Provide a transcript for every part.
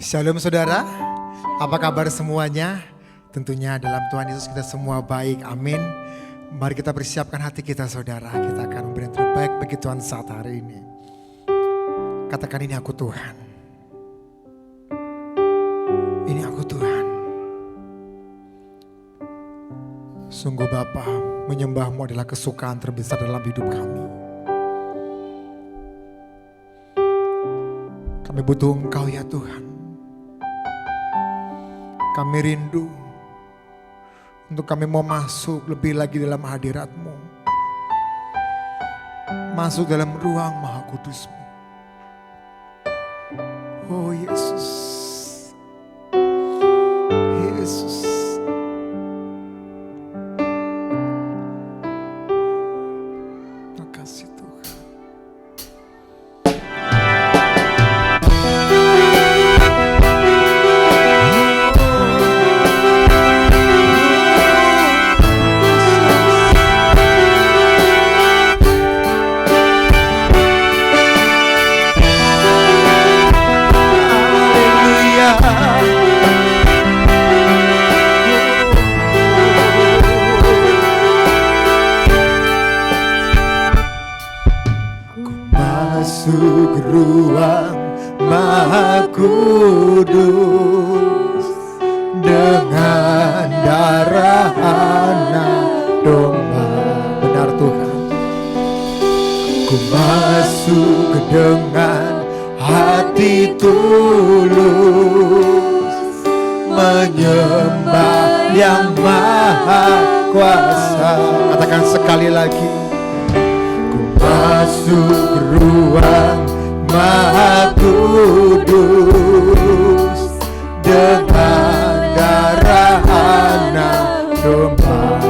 Shalom saudara, apa kabar semuanya? Tentunya dalam Tuhan Yesus kita semua baik, amin. Mari kita persiapkan hati kita saudara, kita akan memberi yang terbaik bagi Tuhan saat hari ini. Katakan, ini aku Tuhan. Ini aku Tuhan. Sungguh Bapa, menyembahmu adalah kesukaan terbesar dalam hidup kami. Kami butuh Engkau ya Tuhan. Kami rindu untuk kami mau masuk lebih lagi dalam hadirat-Mu. Masuk dalam ruang Maha Kudus-Mu. Oh Yesus. Yesus. Makasih Tuhan. Masuk ruang Maha Kudus dengan darah anak domba. Benar Tuhan. Ku masuk dengan hati tulus, menyembah yang Maha Kuasa. Katakan sekali lagi. Masuk ruang Maha Kudus dengan darah anak domba.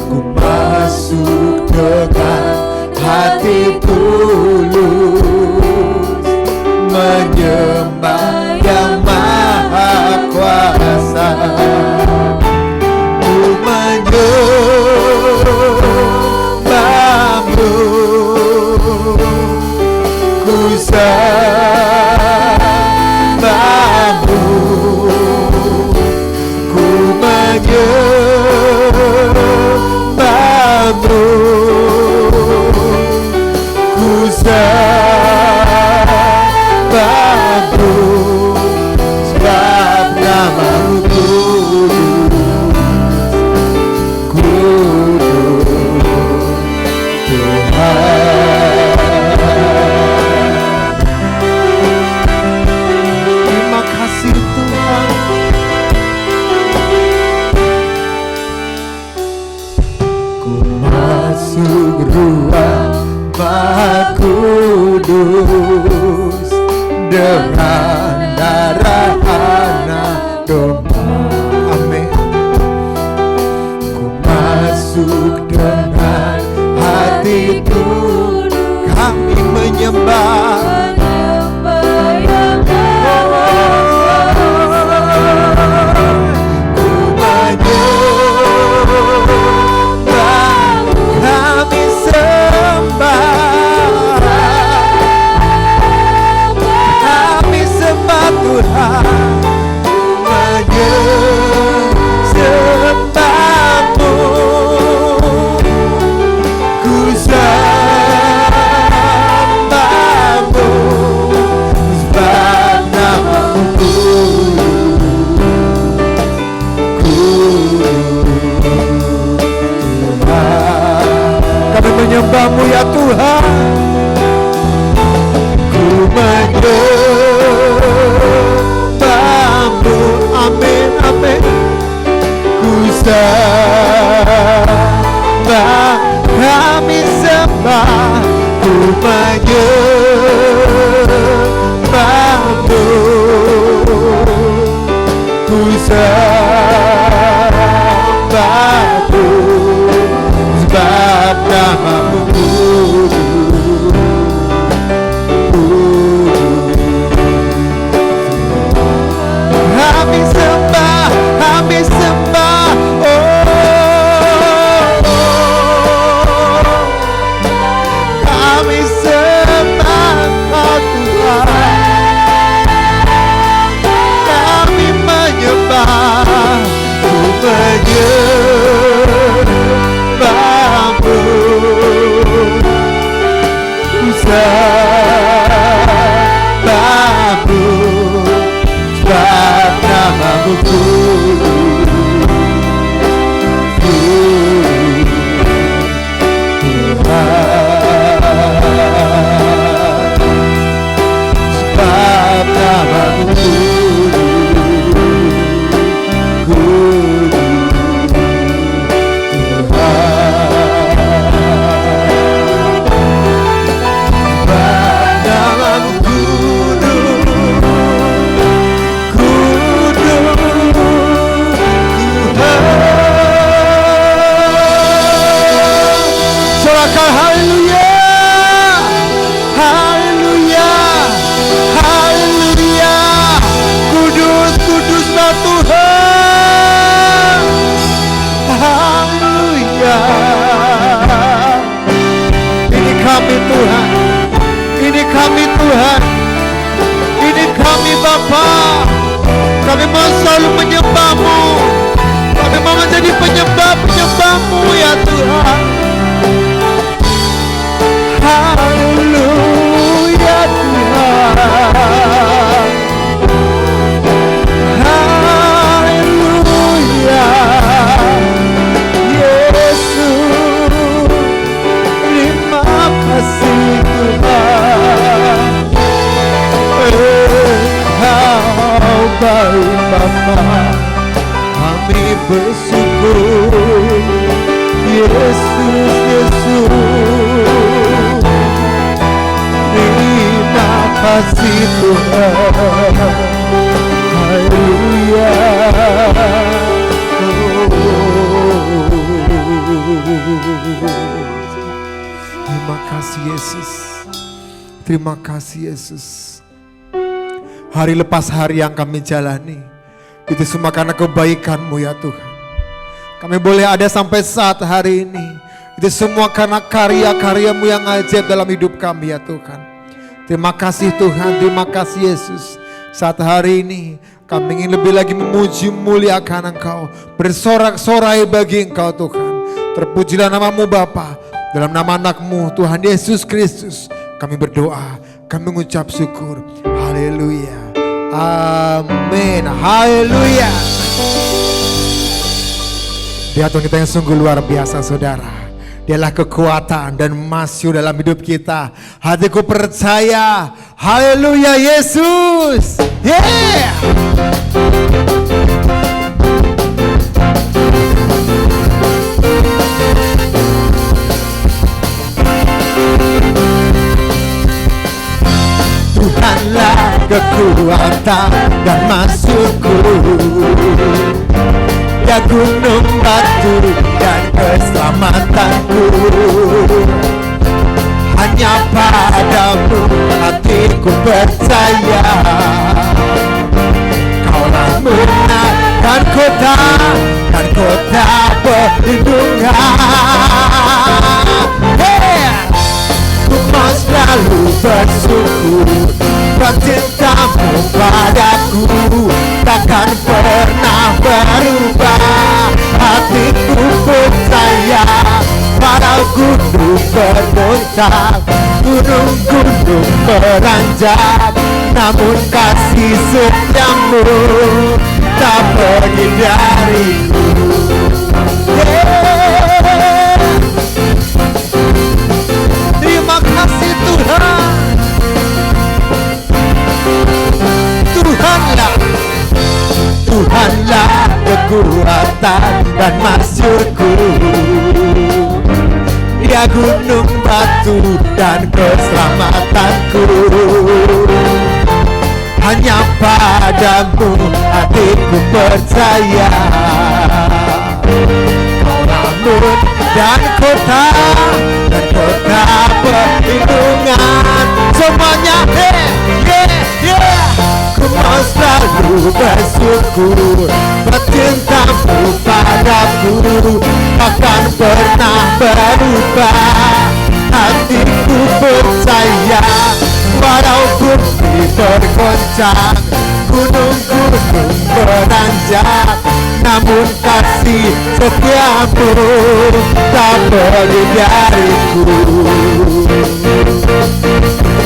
Ku masuk dengan hati tulus, menyembah yang Maha Kuasa. Ku menyembahmu, ku sembahmu, ku menyembahmu, ku sembahmu, sebab namamu terima kasih Tuhan. Ku masuk ruang Maha Kudus dengan darah anak domba. Amin. Ku masuk dengan hati tulus, kami menyembah. Ku menyembah, kami sembah, kami sembah Tuhan. Menyembahmu, ku sembah. kekal. Haleluya, haleluya, haleluya. Kudus, kuduslah Tuhan. Haleluya. Ini kami Tuhan, ini kami Tuhan, ini kami Bapa. Kami mau selalu menyembah-Mu. Kami mau menjadi penyembah-penyembah-Mu ya Tuhan. Haleluya Tuhan. Haleluya Yesus. Terima kasih Tuhan. Engkau baik Bapa. Kami bersyukur Yesus, Yesus. Terima kasih Tuhan. Haleluya. Terima kasih Yesus. Terima kasih Yesus. Hari lepas hari yang kami jalani, itu semua karena kebaikan-Mu ya Tuhan. Kami boleh ada sampai saat hari ini, itu semua karena karya-karya-Mu yang ajaib dalam hidup kami ya Tuhan. Terima kasih Tuhan, terima kasih Yesus. Saat hari ini kami ingin lebih lagi memuji muliakan Engkau, bersorak-sorai bagi Engkau Tuhan. Terpujilah nama-Mu Bapa, dalam nama anak-Mu Tuhan Yesus Kristus kami berdoa, kami mengucap syukur. Haleluya, amin, haleluya. Dia Tuhan kita yang sungguh luar biasa saudara. Dialah kekuatan dan masyu dalam hidup kita. Hatiku percaya. Haleluya Yesus. Yeah. Tuhanlah kekuatan dan masyuku. Ya gunung batu dan keselamatanku. Hanya padamu hatiku percaya. Kaulah menangkan kota dan kota perlindungan. Hey! Ku mau selalu bersyukur, cintamu padaku takkan pernah berubah. Hatiku percaya, walau gunung bergoncang, gunung-gunung beranjak, namun kasih setiamu tak pergi dariku. Terima kasih Tuhan. Tuhanlah kekuatan dan masyurku. Dia gunung batu dan keselamatanku. Hanya padamu hatiku percaya. Kau namun dan kota perlindungan. Semuanya ku mau selalu bersyukur, cintamu padaku takkan pernah berubah. Hatiku percaya, walau bumi bergoncang, gunung-gunung beranjak, namun kasih setiamu tak pergi dariku.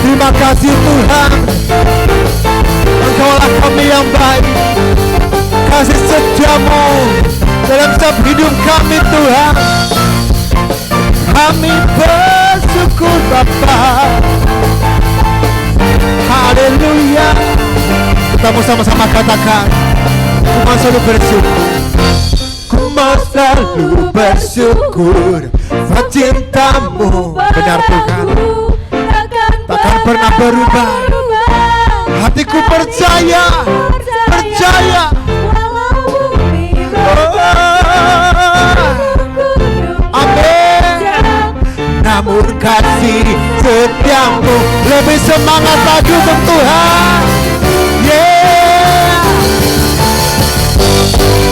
Terima kasih Tuhan, Engkaulah kami yang baik. Kasih setiamu dalam setiap hidup kami Tuhan. Kami bersyukur Bapa. Haleluya. Kita mau sama-sama katakan, ku mau selalu bersyukur. Ku mau selalu bersyukur, cintamu benar Tuhan takkan pernah berubah. Hatiku percaya, percaya. Amin. namun kasih setiamu lebih semangat lagi untuk Tuhan. Yeah,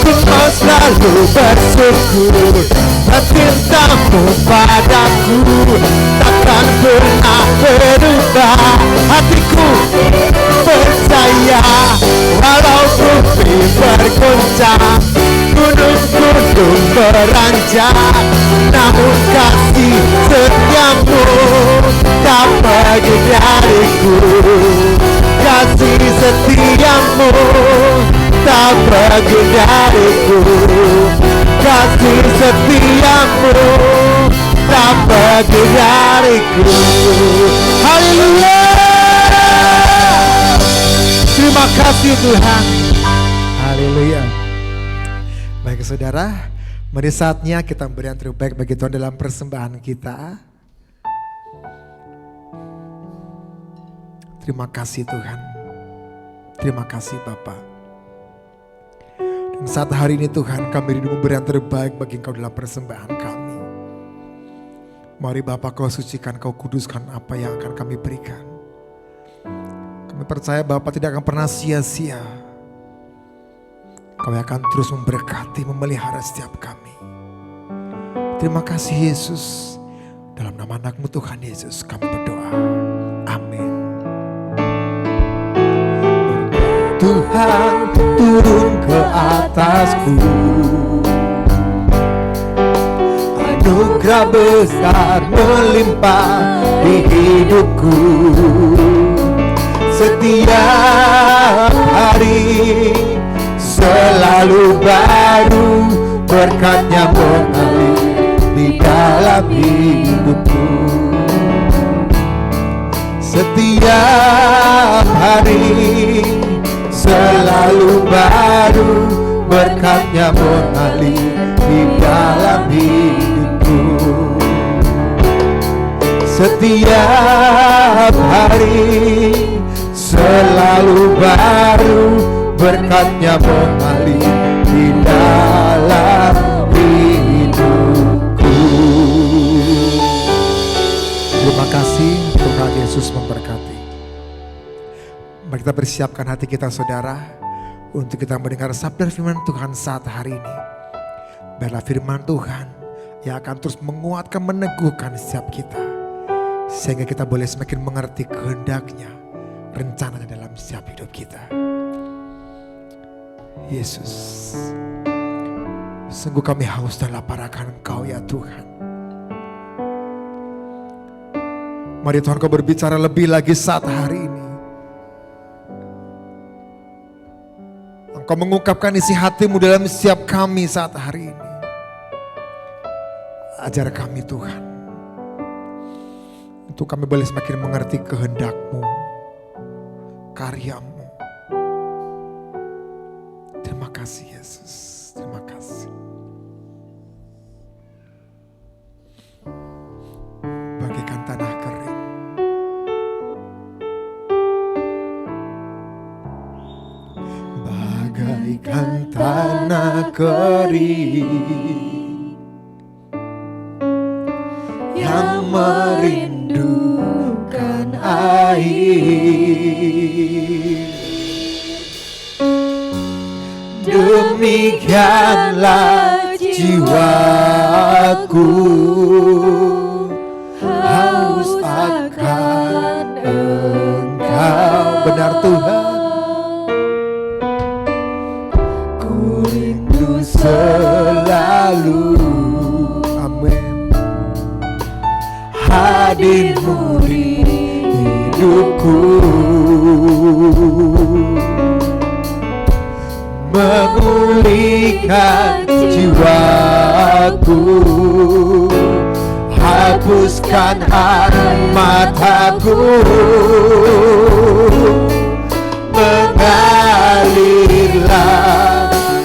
ku mau selalu bersyukur dan cintamu padaku takkan pernah berubah. Hatiku percaya walau bumi bergoncang, gunung-gunung beranjak, namun kasih setiamu tak pergi dariku. Kasih setiamu tak pergi dariku. Kasih setiamu tak pergi dariku. Haleluya. Terima kasih Tuhan. Haleluya. Baik saudara, mari saatnya kita memberi yang terbaik bagi Tuhan dalam persembahan kita. Terima kasih Tuhan. Terima kasih Bapa. Dan saat hari ini Tuhan, kami rindu memberi yang terbaik bagi Engkau dalam persembahan kami. Mari Bapa, Kau sucikan, Kau kuduskan apa yang akan kami berikan. Kami percaya Bapa tidak akan pernah sia-sia. Kau akan terus memberkati, memelihara setiap kami. Terima kasih Yesus. Dalam nama anak-Mu Tuhan Yesus kami berdoa. Amin. Tuhan turun ke atasku, anugerah besar melimpah di hidupku. Setiap hari selalu baru, berkat-Nya mengalir di dalam hidupku. Setiap hari selalu baru, berkat-Nya mengalir di dalam hidupku. Setiap hari selalu baru, berkat-Nya mengalir di dalam hidupku. Terima kasih, Tuhan Yesus memberkati. Mari kita persiapkan hati kita saudara, untuk kita mendengar sabda firman Tuhan saat hari ini. Biarlah firman Tuhan yang akan terus menguatkan, meneguhkan setiap kita, sehingga kita boleh semakin mengerti kehendak-Nya, rencananya dalam setiap hidup kita. Yesus, sungguh kami haus dan lapar akan Engkau ya Tuhan. Mari Tuhan, Kau berbicara lebih lagi saat hari ini. Engkau mengungkapkan isi hati-Mu dalam setiap kami saat hari ini. Ajar kami Tuhan, untuk kami boleh semakin mengerti kehendak-Mu, karya-Mu. Terima kasih Yesus, terima kasih. Bagaikan tanah kering, bagaikan tanah kering yang merindukan air, demikianlah jiwaku haus akan Engkau. benar Tuhan. Ku rindu selalu, Amin. hadir-Mu di hidupku, memulihkan jiwaku, hapuskan air mataku, mengalirlah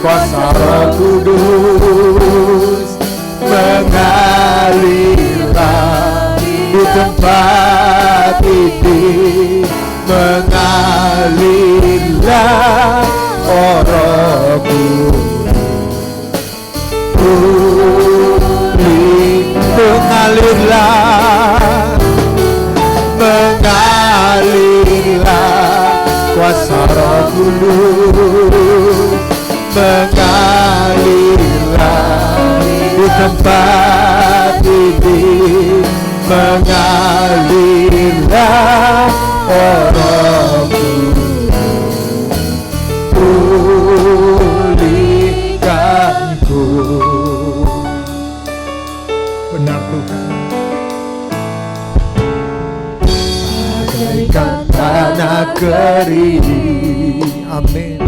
kuasa Roh Kudus, mengalirlah di tempat ini, mengalirlah oh Roh Kudus, mengalirlah tempat ini mengalirlah rohmu, pulihkanku. Benar Tuhan. Bagaikan tanah kering, Amin.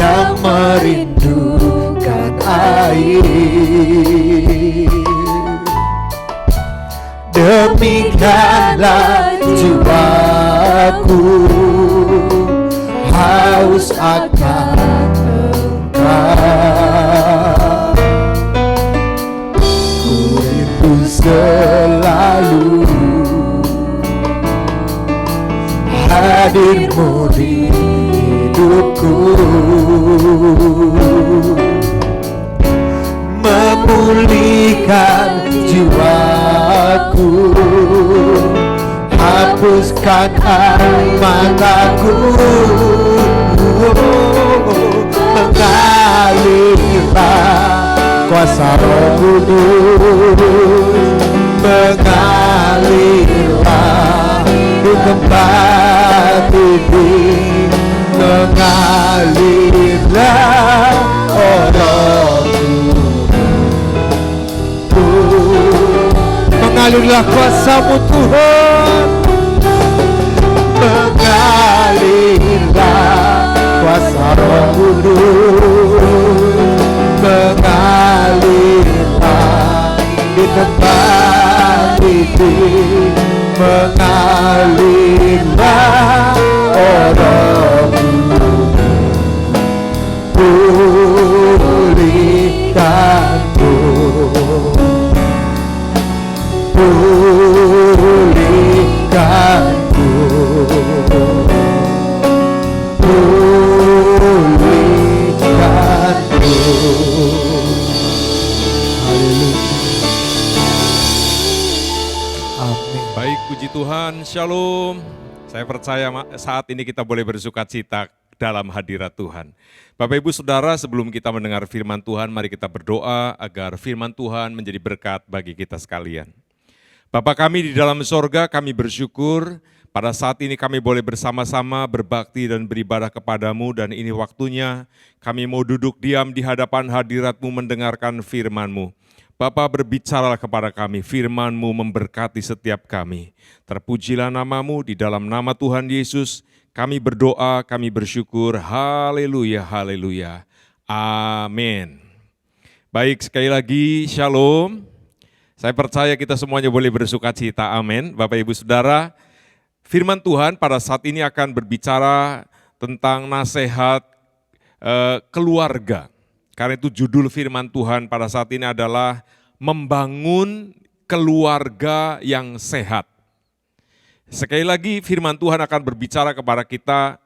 yang merindukan air, demikianlah jiwaku haus akan Engkau. Ku rindu selalu hadirmu di hidupku, memulihkan jiwaku, hapuskan air mataku, mengalirlah kuasa Roh Kudus, mengalirlah di tempat ini, mengalirlah rohmu, mengalirlah kuasa-Mu Tuhan, mengalirlah kuasa Roh Kudus, mengalirlah di tempat ini, mengalirlah rohmu, pulihkanku, pulihkanku, pulihkanku. Amin. Baik, puji Tuhan, shalom. Saya percaya saat ini kita boleh bersuka cita dalam hadirat Tuhan. Bapak Ibu Saudara, sebelum kita mendengar firman Tuhan, mari kita berdoa agar firman Tuhan menjadi berkat bagi kita sekalian. Bapa kami di dalam sorga, kami bersyukur pada saat ini kami boleh bersama-sama berbakti dan beribadah kepadamu, dan ini waktunya kami mau duduk diam di hadapan hadirat-Mu mendengarkan firman-Mu. Bapa, berbicaralah kepada kami, firman-Mu memberkati setiap kami. Terpujilah nama-Mu, di dalam nama Tuhan Yesus kami berdoa, kami bersyukur, haleluya, haleluya, amin. Baik, sekali lagi, shalom. Saya percaya kita semuanya boleh bersuka cita, amin. Bapak Ibu Saudara, firman Tuhan pada saat ini akan berbicara tentang nasihat keluarga. Karena itu judul firman Tuhan pada saat ini adalah membangun keluarga yang sehat. Sekali lagi firman Tuhan akan berbicara kepada kita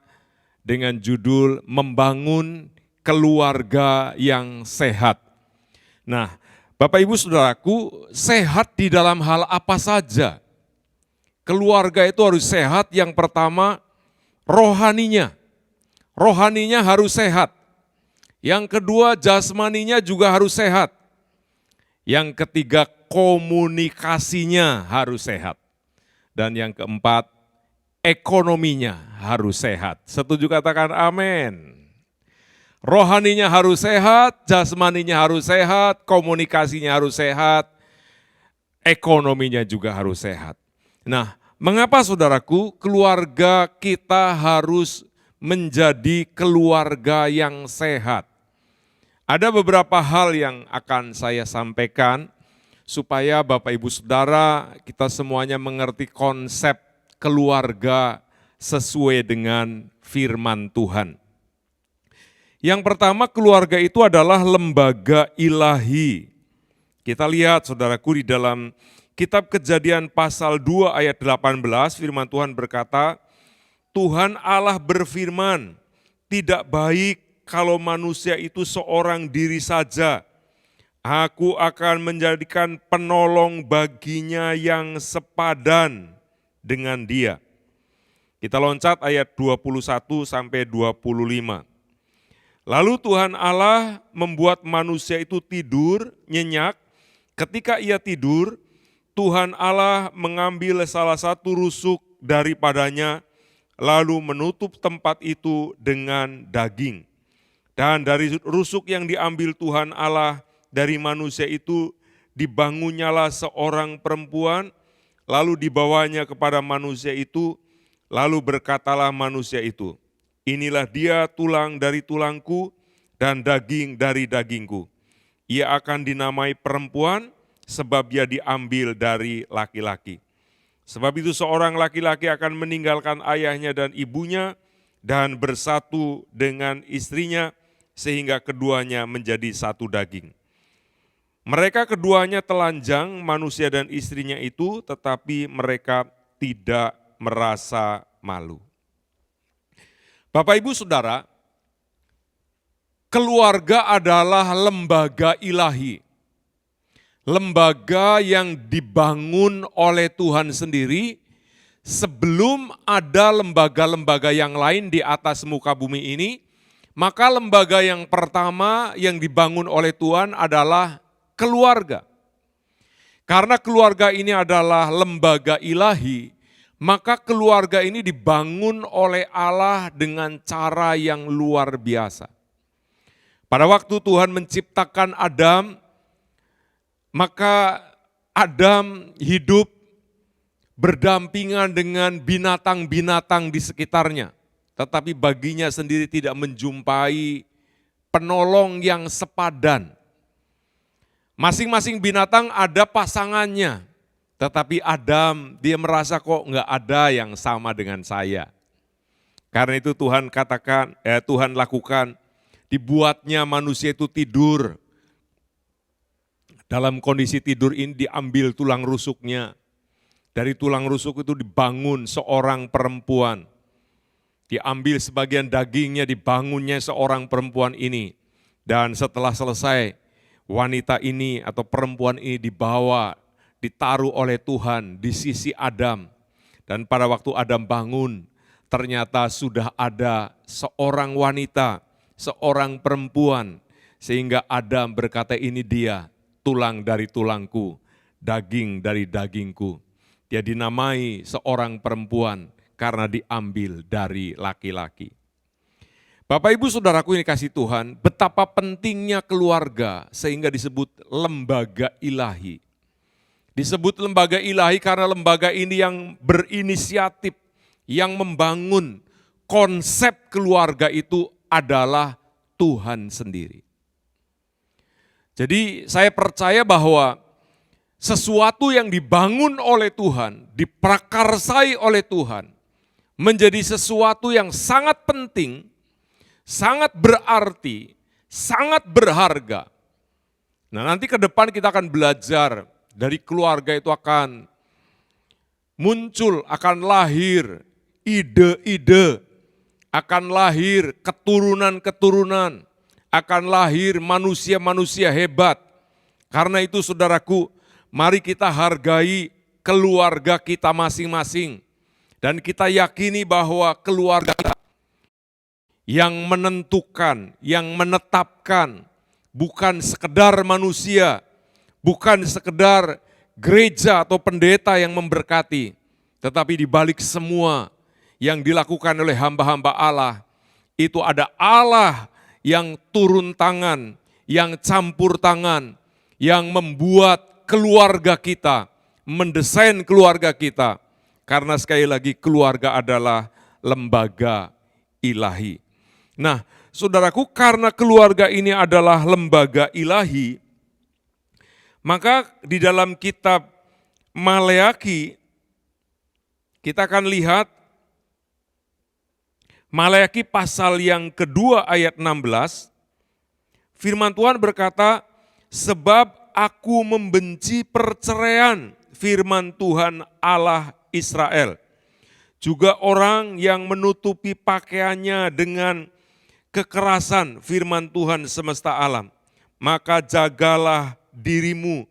dengan judul membangun keluarga yang sehat. Nah, Bapak Ibu Saudaraku, sehat di dalam hal apa saja? Keluarga itu harus sehat, yang pertama rohaninya. Rohaninya harus sehat. Yang kedua jasmaninya juga harus sehat. Yang ketiga komunikasinya harus sehat. Dan yang keempat, ekonominya harus sehat. Setuju katakan amin. Rohaninya harus sehat, jasmaninya harus sehat, komunikasinya harus sehat, ekonominya juga harus sehat. Nah, mengapa saudaraku keluarga kita harus menjadi keluarga yang sehat? Ada beberapa hal yang akan saya sampaikan, supaya Bapak Ibu Saudara kita semuanya mengerti konsep keluarga sesuai dengan firman Tuhan. Yang pertama, keluarga itu adalah lembaga ilahi. Kita lihat saudaraku di dalam kitab Kejadian pasal 2 ayat 18, firman Tuhan berkata, Tuhan Allah berfirman, tidak baik kalau manusia itu seorang diri saja. Aku akan menjadikan penolong baginya yang sepadan dengan dia. Kita loncat ayat 21 sampai 25. Lalu Tuhan Allah membuat manusia itu tidur, nyenyak. Ketika ia tidur, Tuhan Allah mengambil salah satu rusuk daripadanya, lalu menutup tempat itu dengan daging. Dan dari rusuk yang diambil Tuhan Allah dari manusia itu, dibangunnyalah seorang perempuan, lalu dibawanya kepada manusia itu, lalu berkatalah manusia itu, inilah dia tulang dari tulangku dan daging dari dagingku. Ia akan dinamai perempuan sebab ia diambil dari laki-laki. Sebab itu seorang laki-laki akan meninggalkan ayahnya dan ibunya dan bersatu dengan istrinya sehingga keduanya menjadi satu daging. Mereka keduanya telanjang, manusia dan istrinya itu, tetapi mereka tidak merasa malu. Bapak, Ibu, Saudara, keluarga adalah lembaga ilahi. Lembaga yang dibangun oleh Tuhan sendiri sebelum ada lembaga-lembaga yang lain di atas muka bumi ini. Maka lembaga yang pertama yang dibangun oleh Tuhan adalah keluarga. Karena keluarga ini adalah lembaga ilahi, maka keluarga ini dibangun oleh Allah dengan cara yang luar biasa. Pada waktu Tuhan menciptakan Adam, maka Adam hidup berdampingan dengan binatang-binatang di sekitarnya. Tetapi baginya sendiri tidak menjumpai penolong yang sepadan. Masing-masing binatang ada pasangannya. Tetapi Adam, dia merasa kok enggak ada yang sama dengan saya. Karena itu Tuhan lakukan, dibuatnya manusia itu tidur. Dalam kondisi tidur ini diambil tulang rusuknya. Dari tulang rusuk itu dibangun seorang perempuan. Diambil sebagian dagingnya, dibangunnya seorang perempuan ini. Dan setelah selesai, wanita ini atau perempuan ini dibawa, ditaruh oleh Tuhan di sisi Adam. Dan pada waktu Adam bangun, ternyata sudah ada seorang wanita, seorang perempuan. Sehingga Adam berkata, ini dia, tulang dari tulangku, daging dari dagingku. Dia dinamai seorang perempuan karena diambil dari laki-laki. Bapak, Ibu, Saudaraku ini kasih Tuhan, betapa pentingnya keluarga sehingga disebut lembaga ilahi. Disebut lembaga ilahi karena lembaga ini yang berinisiatif, yang membangun konsep keluarga itu adalah Tuhan sendiri. Jadi saya percaya bahwa sesuatu yang dibangun oleh Tuhan, diprakarsai oleh Tuhan, menjadi sesuatu yang sangat penting, sangat berarti, sangat berharga. Nah, nanti ke depan kita akan belajar dari keluarga itu akan muncul, akan lahir ide-ide, akan lahir keturunan-keturunan, akan lahir manusia-manusia hebat. Karena itu saudaraku, mari kita hargai keluarga kita masing-masing. Dan kita yakini bahwa keluarga yang menentukan, yang menetapkan, bukan sekedar manusia, bukan sekedar gereja atau pendeta yang memberkati, tetapi di balik semua yang dilakukan oleh hamba-hamba Allah, itu ada Allah yang turun tangan, yang campur tangan, yang membuat keluarga kita, mendesain keluarga kita. Karena sekali lagi keluarga adalah lembaga ilahi. Nah, saudaraku, karena keluarga ini adalah lembaga ilahi, maka di dalam kitab Maleaki, kita akan lihat Maleaki pasal yang kedua ayat 16, firman Tuhan berkata, sebab aku membenci perceraian, firman Tuhan Allah Israel. Juga orang yang menutupi pakaiannya dengan kekerasan, firman Tuhan semesta alam. Maka jagalah dirimu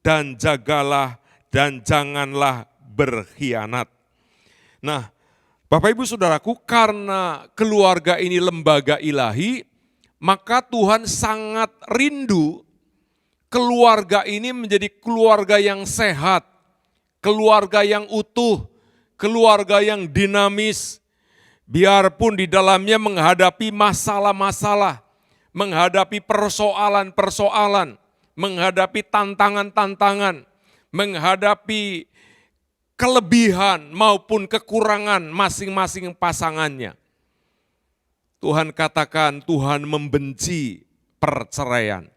dan jagalah dan janganlah berkhianat. Nah, Bapak Ibu Saudaraku, karena keluarga ini lembaga ilahi, maka Tuhan sangat rindu keluarga ini menjadi keluarga yang sehat, keluarga yang utuh, keluarga yang dinamis, biarpun di dalamnya menghadapi masalah-masalah, menghadapi persoalan-persoalan, menghadapi tantangan-tantangan, menghadapi kelebihan maupun kekurangan masing-masing pasangannya. Tuhan katakan Tuhan membenci perceraian.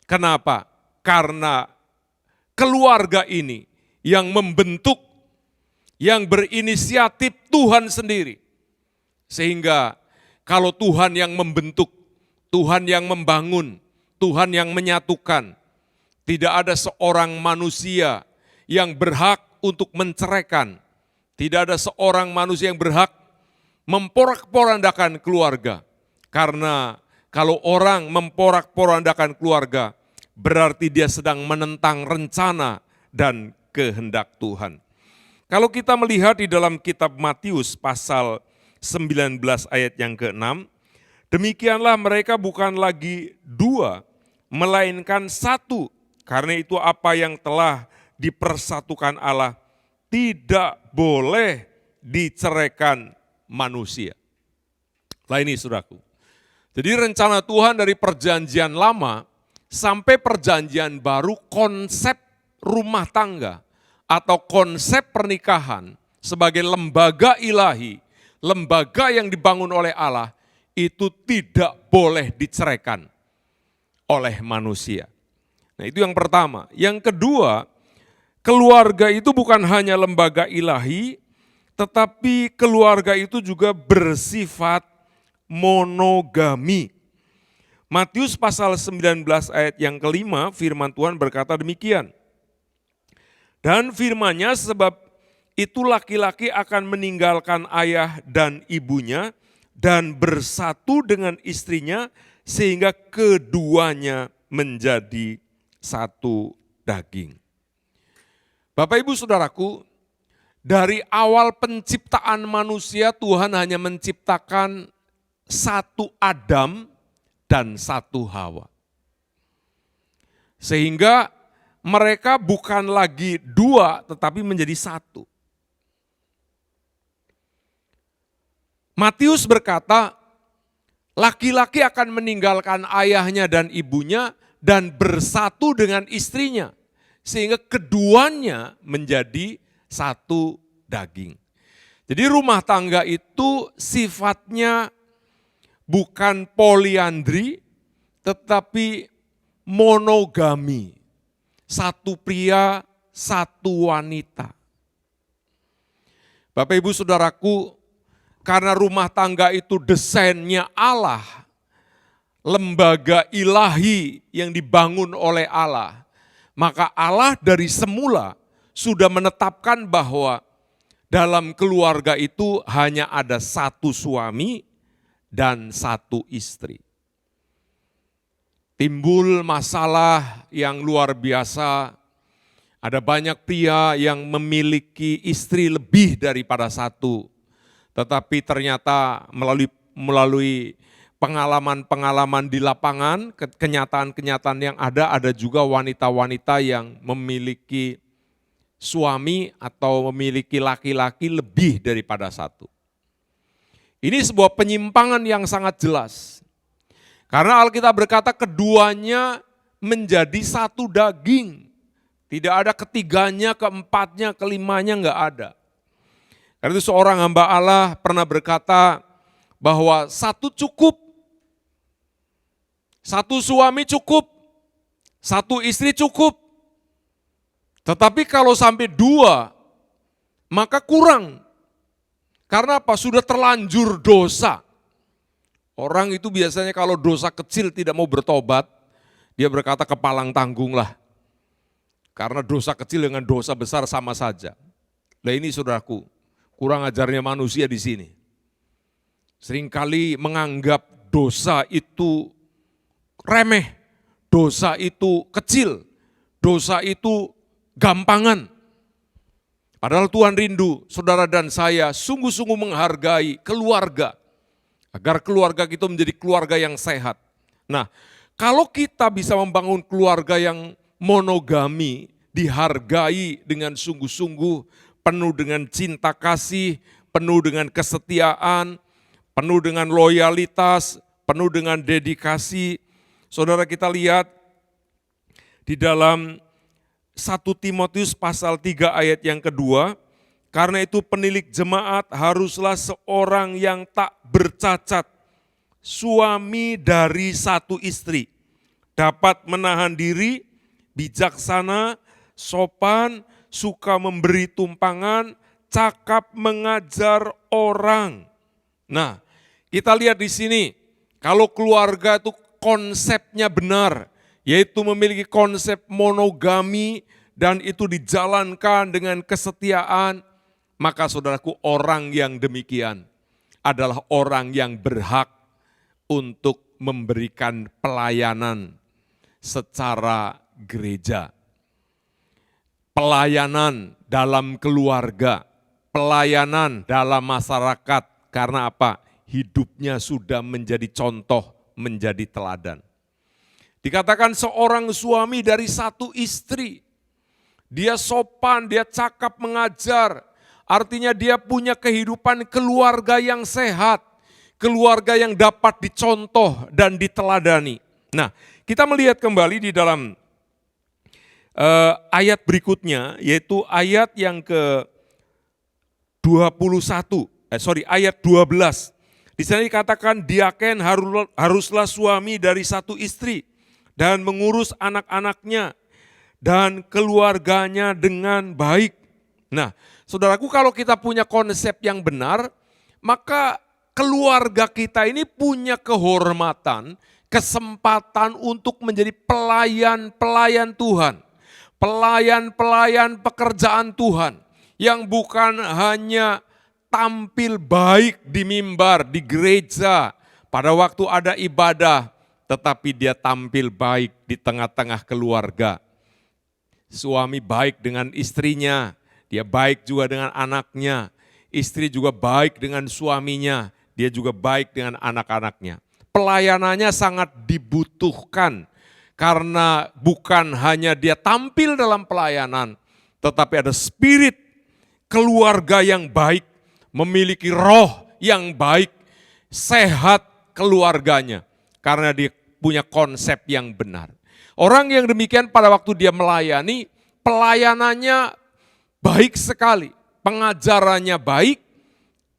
Kenapa? Karena keluarga ini yang membentuk, yang berinisiatif Tuhan sendiri. Sehingga kalau Tuhan yang membentuk, Tuhan yang membangun, Tuhan yang menyatukan, tidak ada seorang manusia yang berhak untuk menceraikan. Tidak ada seorang manusia yang berhak memporak-porandakan keluarga. Karena kalau orang memporak-porandakan keluarga, berarti dia sedang menentang rencana dan kehendak Tuhan. Kalau kita melihat di dalam kitab Matius pasal 19 ayat yang ke-6, demikianlah mereka bukan lagi dua, melainkan satu. Karena itu apa yang telah dipersatukan Allah tidak boleh diceraikan manusia. Lah ini saudaraku. Jadi rencana Tuhan dari perjanjian lama sampai perjanjian baru, konsep rumah tangga atau konsep pernikahan sebagai lembaga ilahi, lembaga yang dibangun oleh Allah, itu tidak boleh diceraikan oleh manusia. Nah itu yang pertama. Yang kedua, keluarga itu bukan hanya lembaga ilahi, tetapi keluarga itu juga bersifat monogami. Matius pasal 19 ayat yang kelima, firman Tuhan berkata demikian. Dan firman-Nya, sebab itu laki-laki akan meninggalkan ayah dan ibunya dan bersatu dengan istrinya sehingga keduanya menjadi satu daging. Bapak Ibu Saudaraku, dari awal penciptaan manusia Tuhan hanya menciptakan satu Adam dan satu Hawa. Sehingga mereka bukan lagi dua tetapi menjadi satu. Matius berkata, laki-laki akan meninggalkan ayahnya dan ibunya dan bersatu dengan istrinya. Sehingga keduanya menjadi satu daging. Jadi rumah tangga itu sifatnya bukan poliandri, tetapi monogami. Satu pria, satu wanita. Bapak Ibu Saudaraku, karena rumah tangga itu desainnya Allah, lembaga ilahi yang dibangun oleh Allah, maka Allah dari semula sudah menetapkan bahwa dalam keluarga itu hanya ada satu suami dan satu istri. Timbul masalah yang luar biasa, ada banyak pria yang memiliki istri lebih daripada satu, tetapi ternyata melalui pengalaman-pengalaman di lapangan, kenyataan-kenyataan yang ada juga wanita-wanita yang memiliki suami atau memiliki laki-laki lebih daripada satu. Ini sebuah penyimpangan yang sangat jelas. Karena Alkitab berkata keduanya menjadi satu daging. Tidak ada ketiganya, keempatnya, kelimanya, enggak ada. Karena itu seorang hamba Allah pernah berkata bahwa satu cukup. Satu suami cukup. Satu istri cukup. Tetapi kalau sampai dua, maka kurang. Karena apa? Sudah terlanjur dosa. Orang itu biasanya kalau dosa kecil tidak mau bertobat, dia berkata kepalang tanggunglah. Karena dosa kecil dengan dosa besar sama saja. Nah ini saudaraku, kurang ajarnya manusia di sini. Seringkali menganggap dosa itu remeh, dosa itu kecil, dosa itu gampangan. Padahal Tuhan rindu saudara dan saya sungguh-sungguh menghargai keluarga. Agar keluarga kita menjadi keluarga yang sehat. Nah, kalau kita bisa membangun keluarga yang monogami, dihargai dengan sungguh-sungguh, penuh dengan cinta kasih, penuh dengan kesetiaan, penuh dengan loyalitas, penuh dengan dedikasi. Saudara, kita lihat di dalam 1 Timotius pasal 3 ayat yang kedua, karena itu penilik jemaat haruslah seorang yang tak bercacat, suami dari satu istri, dapat menahan diri, bijaksana, sopan, suka memberi tumpangan, cakap mengajar orang. Nah, kita lihat di sini, kalau keluarga itu konsepnya benar, yaitu memiliki konsep monogami dan itu dijalankan dengan kesetiaan, maka saudaraku, orang yang demikian adalah orang yang berhak untuk memberikan pelayanan secara gereja. Pelayanan dalam keluarga, pelayanan dalam masyarakat. Karena apa? Hidupnya sudah menjadi contoh, menjadi teladan. Dikatakan seorang suami dari satu istri. Dia sopan, dia cakap mengajar. Artinya dia punya kehidupan keluarga yang sehat. Keluarga yang dapat dicontoh dan diteladani. Nah, kita melihat kembali di dalam ayat berikutnya, yaitu ayat yang ayat 12. Di sana dikatakan diaken haruslah suami dari satu istri dan mengurus anak-anaknya dan keluarganya dengan baik. Nah, saudaraku, kalau kita punya konsep yang benar, maka keluarga kita ini punya kehormatan, kesempatan untuk menjadi pelayan-pelayan Tuhan. Pelayan-pelayan pekerjaan Tuhan yang bukan hanya tampil baik di mimbar, di gereja, pada waktu ada ibadah, tetapi dia tampil baik di tengah-tengah keluarga. Suami baik dengan istrinya, dia baik juga dengan anaknya. Istri juga baik dengan suaminya, dia juga baik dengan anak-anaknya. Pelayanannya sangat dibutuhkan karena bukan hanya dia tampil dalam pelayanan, tetapi ada spirit keluarga yang baik, memiliki roh yang baik, sehat keluarganya. Karena dia punya konsep yang benar. Orang yang demikian pada waktu dia melayani, pelayanannya baik sekali. Pengajarannya baik,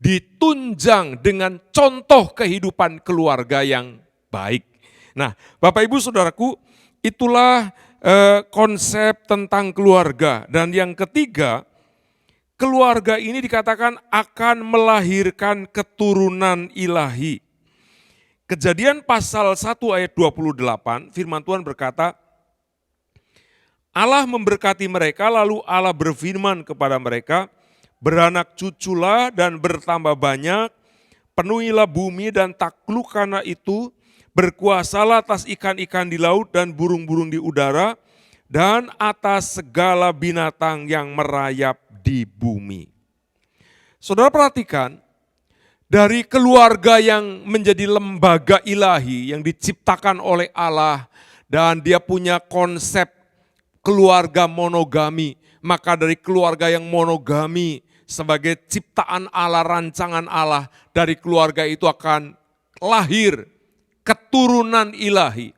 ditunjang dengan contoh kehidupan keluarga yang baik. Nah, Bapak Ibu Saudaraku, itulah konsep tentang keluarga. Dan yang ketiga, keluarga ini dikatakan akan melahirkan keturunan ilahi. Kejadian pasal 1 ayat 28, firman Tuhan berkata, Allah memberkati mereka, lalu Allah berfirman kepada mereka, beranak cuculah dan bertambah banyak, penuhilah bumi dan taklukkanlah itu, berkuasalah atas ikan-ikan di laut dan burung-burung di udara, dan atas segala binatang yang merayap di bumi. Saudara perhatikan, dari keluarga yang menjadi lembaga ilahi yang diciptakan oleh Allah dan dia punya konsep keluarga monogami, maka dari keluarga yang monogami sebagai ciptaan Allah, rancangan Allah, dari keluarga itu akan lahir keturunan ilahi,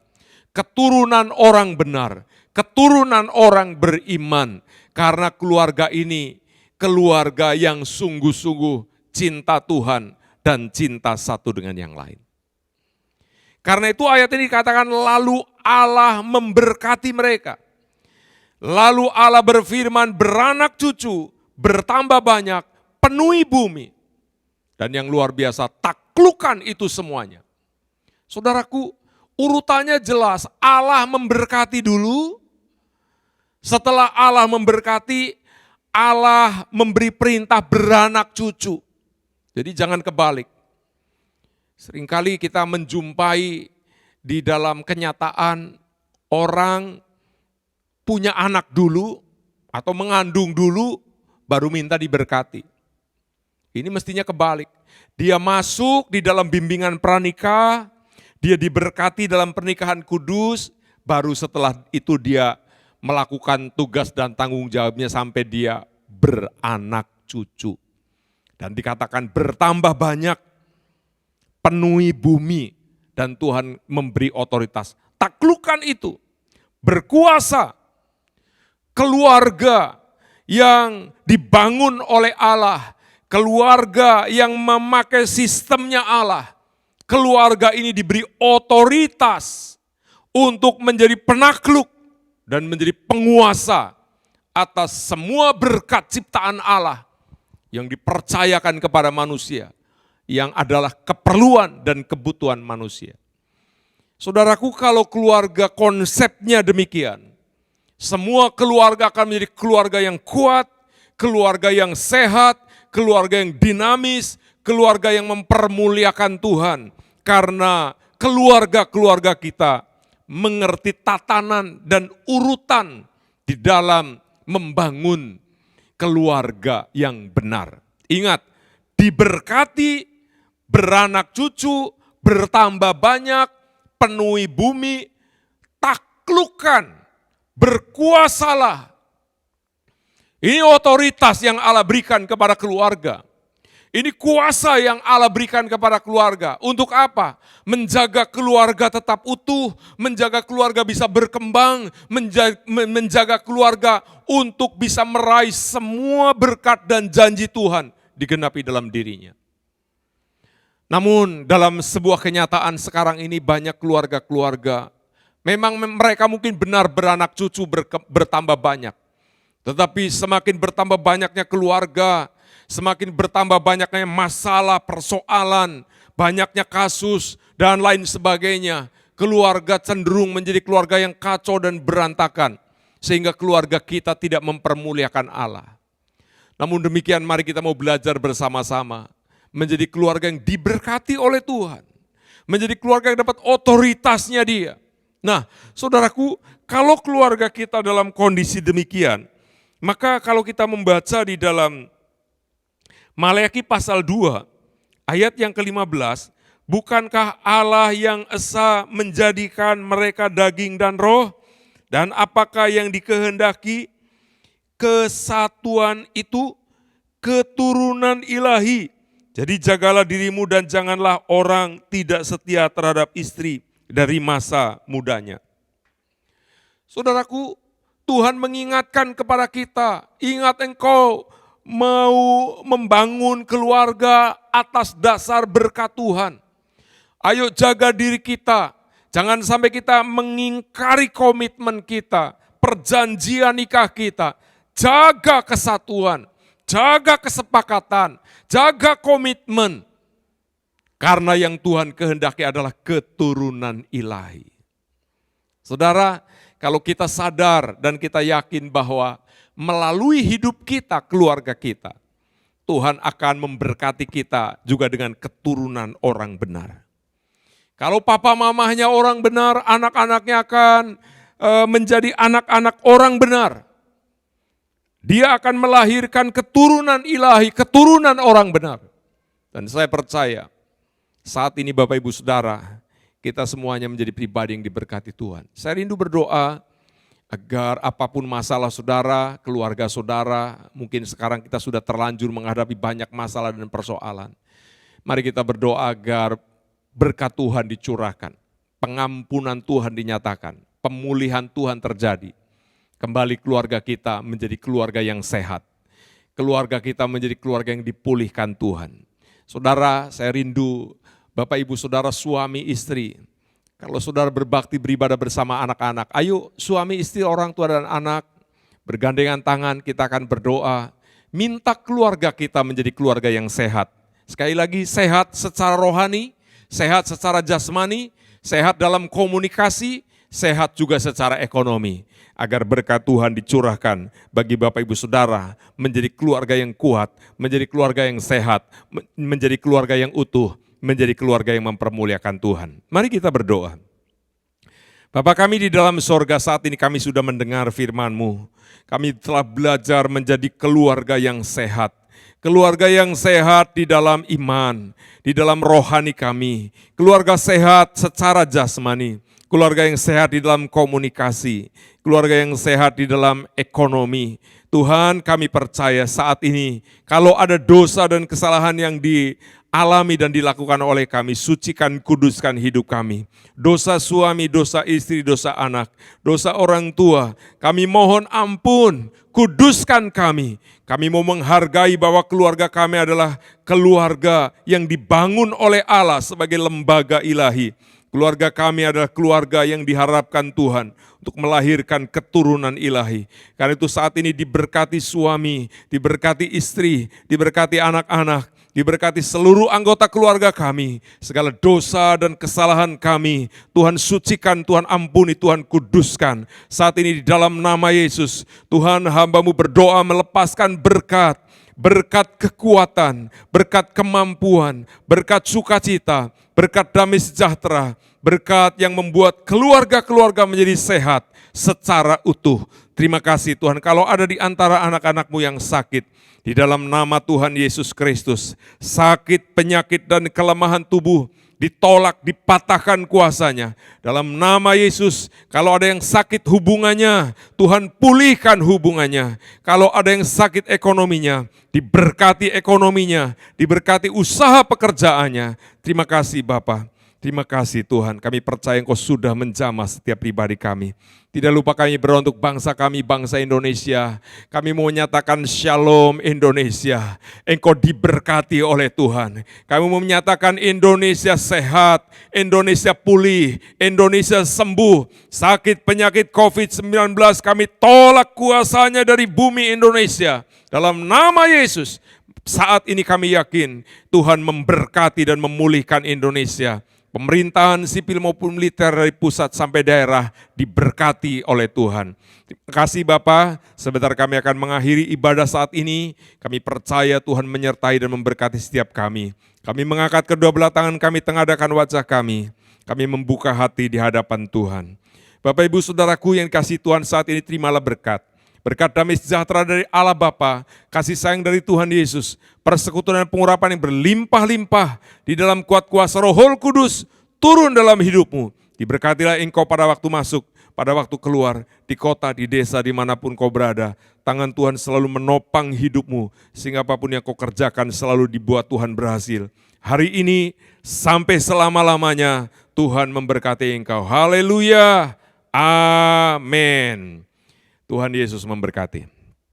keturunan orang benar, keturunan orang beriman, karena keluarga ini keluarga yang sungguh-sungguh cinta Tuhan dan cinta satu dengan yang lain. Karena itu ayat ini dikatakan lalu Allah memberkati mereka. Lalu Allah berfirman beranak cucu, bertambah banyak, penuhi bumi. Dan yang luar biasa, taklukkan itu semuanya. Saudaraku, urutannya jelas, Allah memberkati dulu. Setelah Allah memberkati, Allah memberi perintah beranak cucu. Jadi jangan kebalik. Seringkali kita menjumpai di dalam kenyataan orang punya anak dulu atau mengandung dulu baru minta diberkati. Ini mestinya kebalik. Dia masuk di dalam bimbingan pranikah, Dia diberkati dalam pernikahan kudus, baru setelah itu dia melakukan tugas dan tanggung jawabnya sampai dia beranak cucu. Dan dikatakan bertambah banyak, penuhi bumi, dan Tuhan memberi otoritas. Taklukkan itu, berkuasa, keluarga yang dibangun oleh Allah, keluarga yang memakai sistemnya Allah, keluarga ini diberi otoritas untuk menjadi penakluk dan menjadi penguasa atas semua berkat ciptaan Allah yang dipercayakan kepada manusia, yang adalah keperluan dan kebutuhan manusia. Saudaraku, kalau keluarga konsepnya demikian, semua keluarga akan menjadi keluarga yang kuat, keluarga yang sehat, keluarga yang dinamis, keluarga yang mempermuliakan Tuhan. Karena keluarga-keluarga kita mengerti tatanan dan urutan di dalam membangun keluarga yang benar. Ingat, diberkati, beranak cucu, bertambah banyak, penuhi bumi, taklukkan, berkuasalah. Ini otoritas yang Allah berikan kepada keluarga. Ini kuasa yang Allah berikan kepada keluarga. Untuk apa? Menjaga keluarga tetap utuh, menjaga keluarga bisa berkembang, menjaga keluarga untuk bisa meraih semua berkat dan janji Tuhan digenapi dalam dirinya. Namun dalam sebuah kenyataan sekarang ini banyak keluarga-keluarga, memang mereka mungkin benar beranak cucu bertambah banyak. Tetapi semakin bertambah banyaknya keluarga, semakin bertambah banyaknya masalah, persoalan, banyaknya kasus, dan lain sebagainya. Keluarga cenderung menjadi keluarga yang kacau dan berantakan. Sehingga keluarga kita tidak mempermuliakan Allah. Namun demikian mari kita mau belajar bersama-sama. Menjadi keluarga yang diberkati oleh Tuhan. Menjadi keluarga yang dapat otoritasnya Dia. Nah, saudaraku, kalau keluarga kita dalam kondisi demikian, maka kalau kita membaca di dalam Maleakhi pasal 2, ayat yang ke-15, bukankah Allah yang esa menjadikan mereka daging dan roh? Dan apakah yang dikehendaki? Kesatuan itu keturunan ilahi. Jadi jagalah dirimu dan janganlah orang tidak setia terhadap istri dari masa mudanya. Saudaraku, Tuhan mengingatkan kepada kita, ingat engkau mau membangun keluarga atas dasar berkat Tuhan. Ayo jaga diri kita, jangan sampai kita mengingkari komitmen kita, perjanjian nikah kita. Jaga kesatuan, jaga kesepakatan, jaga komitmen. Karena yang Tuhan kehendaki adalah keturunan ilahi. Saudara, kalau kita sadar dan kita yakin bahwa melalui hidup kita, keluarga kita, Tuhan akan memberkati kita juga dengan keturunan orang benar. Kalau papa mamahnya orang benar, anak-anaknya akan menjadi anak-anak orang benar. Dia akan melahirkan keturunan ilahi, keturunan orang benar. Dan saya percaya, saat ini Bapak Ibu Saudara, kita semuanya menjadi pribadi yang diberkati Tuhan. Saya rindu berdoa agar apapun masalah saudara, keluarga saudara, mungkin sekarang kita sudah terlanjur menghadapi banyak masalah dan persoalan. Mari kita berdoa agar berkat Tuhan dicurahkan, pengampunan Tuhan dinyatakan, pemulihan Tuhan terjadi. Kembali keluarga kita menjadi keluarga yang sehat. Keluarga kita menjadi keluarga yang dipulihkan Tuhan. Saudara, saya rindu Bapak Ibu Saudara suami istri, kalau saudara berbakti beribadah bersama anak-anak, ayo suami istri orang tua dan anak, bergandengan tangan kita akan berdoa, minta keluarga kita menjadi keluarga yang sehat. Sekali lagi sehat secara rohani, sehat secara jasmani, sehat dalam komunikasi, sehat juga secara ekonomi. Agar berkat Tuhan dicurahkan bagi Bapak Ibu Saudara menjadi keluarga yang kuat, menjadi keluarga yang sehat, menjadi keluarga yang utuh, menjadi keluarga yang mempermuliakan Tuhan. Mari kita berdoa. Bapa kami di dalam sorga, saat ini kami sudah mendengar firman-Mu. Kami telah belajar menjadi keluarga yang sehat, keluarga yang sehat di dalam iman, di dalam rohani kami, keluarga sehat secara jasmani, keluarga yang sehat di dalam komunikasi, keluarga yang sehat di dalam ekonomi. Tuhan, kami percaya saat ini kalau ada dosa dan kesalahan yang dialami dan dilakukan oleh kami, sucikan, kuduskan hidup kami. Dosa suami, dosa istri, dosa anak, dosa orang tua, kami mohon ampun, kuduskan kami. Kami mau menghargai bahwa keluarga kami adalah keluarga yang dibangun oleh Allah sebagai lembaga ilahi. Keluarga kami adalah keluarga yang diharapkan Tuhan untuk melahirkan keturunan ilahi. Karena itu saat ini diberkati suami, diberkati istri, diberkati anak-anak, diberkati seluruh anggota keluarga kami. Segala dosa dan kesalahan kami, Tuhan sucikan, Tuhan ampuni, Tuhan kuduskan. Saat ini di dalam nama Yesus, Tuhan, hamba-Mu berdoa melepaskan berkat, berkat kekuatan, berkat kemampuan, berkat sukacita, berkat damai sejahtera, berkat yang membuat keluarga-keluarga menjadi sehat secara utuh. Terima kasih Tuhan, kalau ada di antara anak-anak-Mu yang sakit, di dalam nama Tuhan Yesus Kristus, sakit, penyakit, dan kelemahan tubuh, ditolak, dipatahkan kuasanya. Dalam nama Yesus, kalau ada yang sakit hubungannya, Tuhan pulihkan hubungannya. Kalau ada yang sakit ekonominya, diberkati ekonominya, diberkati usaha pekerjaannya. Terima kasih Bapa. Terima kasih Tuhan, kami percaya Engkau sudah menjamah setiap pribadi kami. Tidak lupa kami berdoa untuk bangsa kami, bangsa Indonesia. Kami mau menyatakan shalom Indonesia. Engkau diberkati oleh Tuhan. Kami mau menyatakan Indonesia sehat, Indonesia pulih, Indonesia sembuh. Sakit penyakit COVID-19 kami tolak kuasanya dari bumi Indonesia. Dalam nama Yesus, saat ini kami yakin Tuhan memberkati dan memulihkan Indonesia. Pemerintahan sipil maupun militer dari pusat sampai daerah diberkati oleh Tuhan. Terima kasih Bapa, sebentar kami akan mengakhiri ibadah saat ini. Kami percaya Tuhan menyertai dan memberkati setiap kami. Kami mengangkat kedua belah tangan kami, tengadakan wajah kami. Kami membuka hati di hadapan Tuhan. Bapak Ibu Saudaraku yang kasih Tuhan, saat ini terimalah berkat. Berkat damai sejahtera dari Allah Bapa, kasih sayang dari Tuhan Yesus, persekutuan dan pengurapan yang berlimpah-limpah di dalam kuat kuasa Roh Kudus turun dalam hidupmu. Diberkatilah engkau pada waktu masuk, pada waktu keluar, di kota, di desa, dimanapun kau berada. Tangan Tuhan selalu menopang hidupmu, sehingga apapun yang kau kerjakan selalu dibuat Tuhan berhasil. Hari ini sampai selama-lamanya Tuhan memberkati engkau. Haleluya, amin. Tuhan Yesus memberkati.